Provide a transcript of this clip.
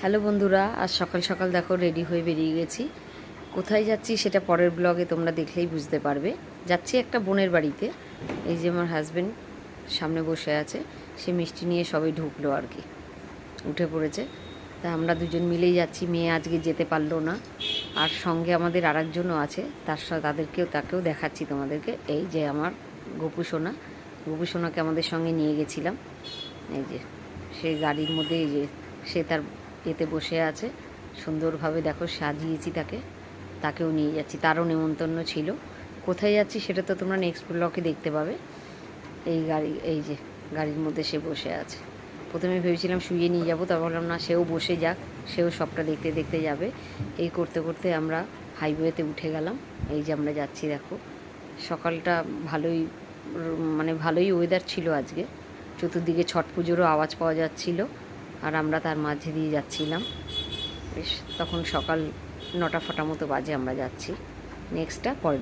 Hello বন্ধুরা, আজ সকাল সকাল দেখো রেডি হয়ে বেরিয়ে গেছি। কোথায় যাচ্ছি সেটা পরের ব্লগে তোমরা দেখলেই বুঝতে পারবে। যাচ্ছি একটা বোনের বাড়িতে। এই যে আমার হাজব্যান্ড সামনে বসে আছে, সে মিষ্টি নিয়ে সবাই ঢুকলো আর কি, উঠে পড়েছে। তা আমরা দুজন মিলেই যাচ্ছি। মেয়ে আজকে যেতে পারলো না, আর সঙ্গে আমাদের আরেকজনও আছে, তাকেও দেখাচ্ছি তোমাদেরকে। এই যে আমার গোপু সোনাকে আমাদের সঙ্গে নিয়ে গেছিলাম। এই যে সেই গাড়ির মধ্যে, এই যে সে তার এতে বসে আছে, সুন্দরভাবে দেখো সাজিয়েছি তাকেও নিয়ে যাচ্ছি। তারও নেমন্তন্ন ছিল। কোথায় যাচ্ছি সেটা তো তোমরা নেক্সট ব্লগে দেখতে পাবে। এই যে গাড়ির মধ্যে সে বসে আছে। প্রথমে ভেবেছিলাম শুয়ে নিয়ে যাবো, তারপর বললাম না, সেও বসে যাক, সেও সবটা দেখতে দেখতে যাবে। এই করতে করতে আমরা হাইওয়েতে উঠে গেলাম। এই যে আমরা যাচ্ছি, দেখো সকালটা ভালোই ওয়েদার ছিল আজকে। চতুর্দিকে ছট পুজোরও আওয়াজ পাওয়া যাচ্ছিল, আর আমরা তার মাঝে দিয়ে যাচ্ছিলাম। বেশ, তখন সকাল 9টা ফটা মতো বাজে। আমরা যাচ্ছি নেক্সটটা পরে।